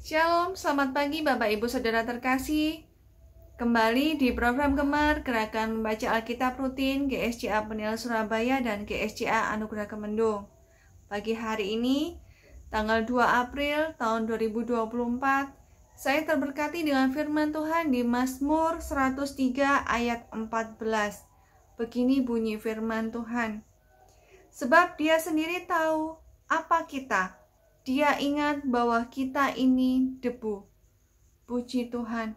Shalom, selamat pagi Bapak Ibu Saudara terkasih. Kembali di program Gemar Gerakan Membaca Alkitab Rutin GSCA Penil Surabaya dan GSCA Anugerah Kemendung. Pagi hari ini, tanggal 2 April tahun 2024, saya terberkati dengan firman Tuhan di Mazmur 103 ayat 14. Begini bunyi firman Tuhan. Sebab Dia sendiri tahu apa kita. Dia ingat bahwa kita ini debu. Puji Tuhan.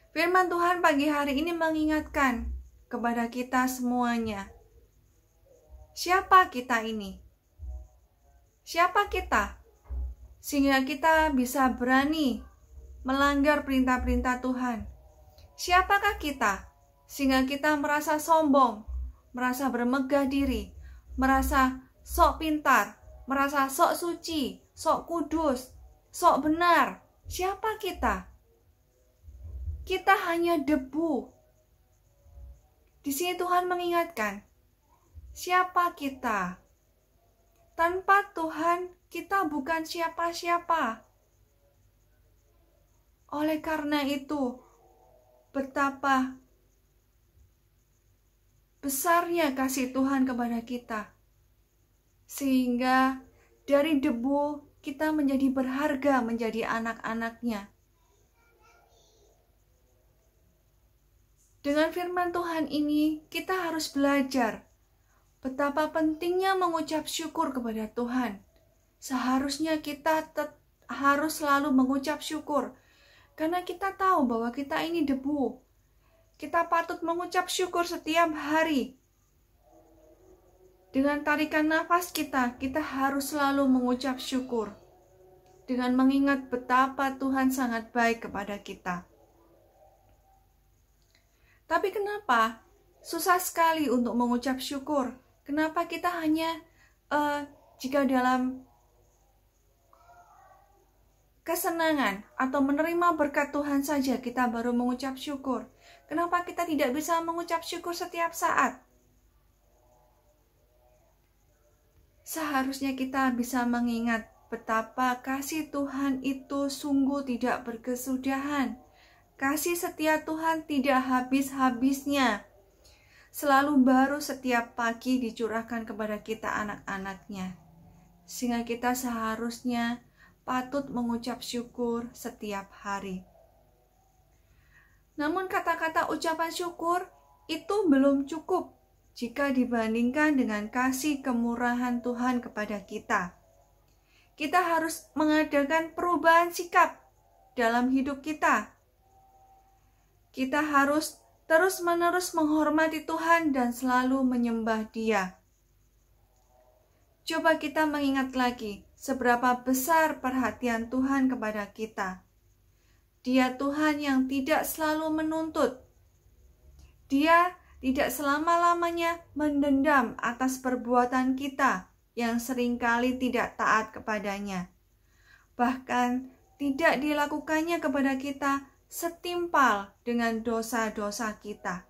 Firman Tuhan pagi hari ini mengingatkan kepada kita semuanya. Siapa kita ini? Siapa kita? Sehingga kita bisa berani melanggar perintah-perintah Tuhan. Siapakah kita? Sehingga kita merasa sombong, merasa bermegah diri, merasa sok pintar, merasa sok suci, sok kudus, sok benar. Siapa kita? Kita hanya debu. Di sini Tuhan mengingatkan, siapa kita? Tanpa Tuhan, kita bukan siapa-siapa. Oleh karena itu, betapa besarnya kasih Tuhan kepada kita. Sehingga dari debu kita menjadi berharga, menjadi anak-anaknya. Dengan firman Tuhan ini, kita harus belajar betapa pentingnya mengucap syukur kepada Tuhan. Seharusnya kita harus selalu mengucap syukur, karena kita tahu bahwa kita ini debu. Kita patut mengucap syukur setiap hari. Dengan tarikan nafas kita harus selalu mengucap syukur. Dengan mengingat betapa Tuhan sangat baik kepada kita. Tapi kenapa susah sekali untuk mengucap syukur? Kenapa kita hanya jika dalam kesenangan atau menerima berkat Tuhan saja kita baru mengucap syukur? Kenapa kita tidak bisa mengucap syukur setiap saat? Seharusnya kita bisa mengingat betapa kasih Tuhan itu sungguh tidak berkesudahan. Kasih setia Tuhan tidak habis-habisnya. Selalu baru setiap pagi dicurahkan kepada kita anak-anaknya. Sehingga kita seharusnya patut mengucap syukur setiap hari. Namun kata-kata ucapan syukur itu belum cukup jika dibandingkan dengan kasih kemurahan Tuhan kepada kita. Kita harus mengadakan perubahan sikap dalam hidup kita. Kita harus terus-menerus menghormati Tuhan dan selalu menyembah Dia. Coba kita mengingat lagi seberapa besar perhatian Tuhan kepada kita. Dia Tuhan yang tidak selalu menuntut. Dia tidak selama-lamanya mendendam atas perbuatan kita yang seringkali tidak taat kepadanya. Bahkan tidak dilakukannya kepada kita setimpal dengan dosa-dosa kita.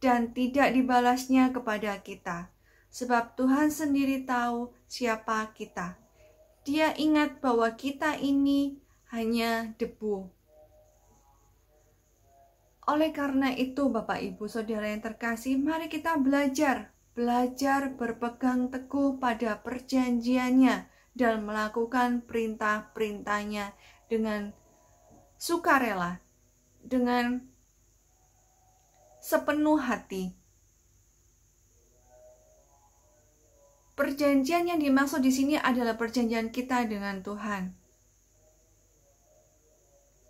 Dan tidak dibalasnya kepada kita. Sebab Tuhan sendiri tahu siapa kita. Dia ingat bahwa kita ini hanya debu. Oleh karena itu, Bapak Ibu Saudara yang terkasih, mari kita belajar berpegang teguh pada perjanjiannya dan melakukan perintah-perintahnya dengan sukarela, dengan sepenuh hati. Perjanjian yang dimaksud di sini adalah perjanjian kita dengan Tuhan.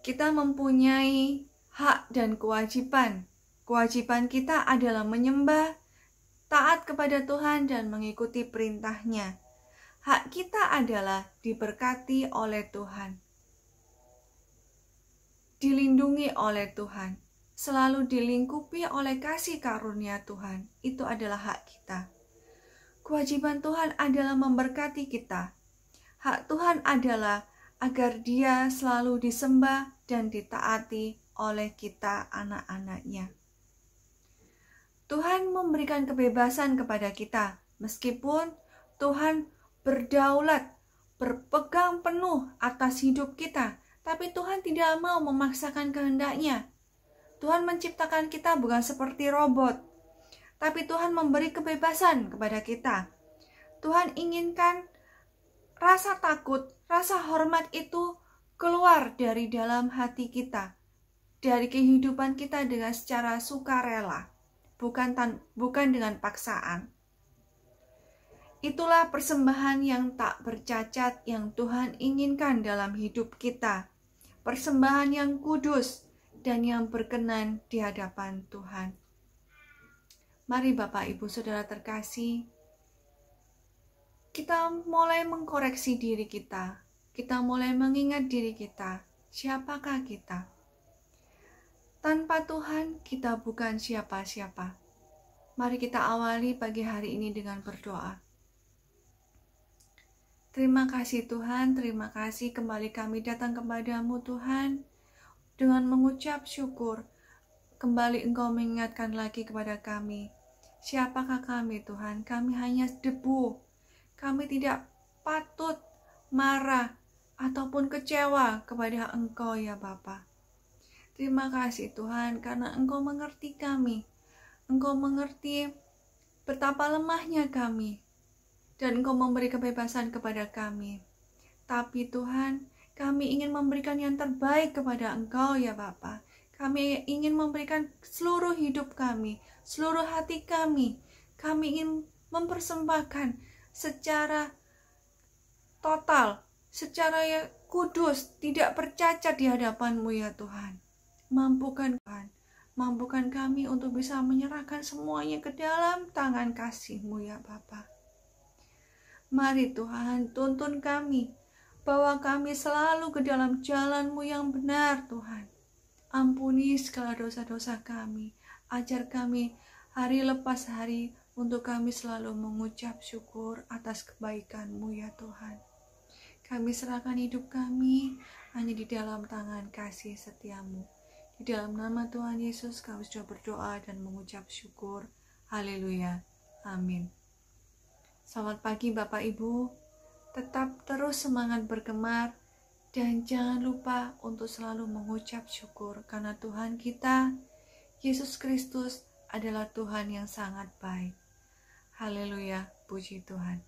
Kita mempunyai hak dan kewajiban. Kewajiban kita adalah menyembah, taat kepada Tuhan dan mengikuti perintahnya. Hak kita adalah diberkati oleh Tuhan. Dilindungi oleh Tuhan. Selalu dilingkupi oleh kasih karunia Tuhan. Itu adalah hak kita. Kewajiban Tuhan adalah memberkati kita. Hak Tuhan adalah agar Dia selalu disembah dan ditaati oleh kita anak-anaknya. Tuhan memberikan kebebasan kepada kita, meskipun Tuhan berdaulat berpegang penuh atas hidup kita, tapi Tuhan tidak mau memaksakan kehendak-Nya. Tuhan menciptakan kita bukan seperti robot, tapi Tuhan memberi kebebasan kepada kita. Tuhan inginkan rasa takut, rasa hormat itu keluar dari dalam hati kita, dari kehidupan kita dengan secara sukarela, bukan dengan paksaan. Itulah persembahan yang tak bercacat yang Tuhan inginkan dalam hidup kita. Persembahan yang kudus dan yang berkenan di hadapan Tuhan. Mari Bapak Ibu Saudara terkasih, kita mulai mengkoreksi diri kita. Kita mulai mengingat diri kita. Siapakah kita? Tanpa Tuhan, kita bukan siapa-siapa. Mari kita awali pagi hari ini dengan berdoa. Terima kasih Tuhan, terima kasih kembali kami datang kepadamu Tuhan. Dengan mengucap syukur, kembali Engkau mengingatkan lagi kepada kami. Siapakah kami Tuhan? Kami hanya debu. Kami tidak patut marah ataupun kecewa kepada Engkau ya Bapa. Terima kasih Tuhan karena Engkau mengerti kami. Engkau mengerti betapa lemahnya kami. Dan Engkau memberi kebebasan kepada kami. Tapi Tuhan, kami ingin memberikan yang terbaik kepada Engkau ya Bapa. Kami ingin memberikan seluruh hidup kami, seluruh hati kami. Kami ingin mempersembahkan secara total, secara yang kudus, tidak bercacat di hadapan-Mu ya Tuhan. Mampukan Tuhan, mampukan kami untuk bisa menyerahkan semuanya ke dalam tangan kasih-Mu ya Bapa. Mari Tuhan, tuntun kami, bawa kami selalu ke dalam jalan-Mu yang benar Tuhan. Ampuni segala dosa-dosa kami, ajar kami hari lepas hari untuk kami selalu mengucap syukur atas kebaikan-Mu ya Tuhan. Kami serahkan hidup kami hanya di dalam tangan kasih setia-Mu. Di dalam nama Tuhan Yesus kami sudah berdoa dan mengucap syukur. Haleluya. Amin. Selamat pagi Bapak Ibu, tetap terus semangat bergemar dan jangan lupa untuk selalu mengucap syukur karena Tuhan kita, Yesus Kristus adalah Tuhan yang sangat baik. Haleluya, puji Tuhan.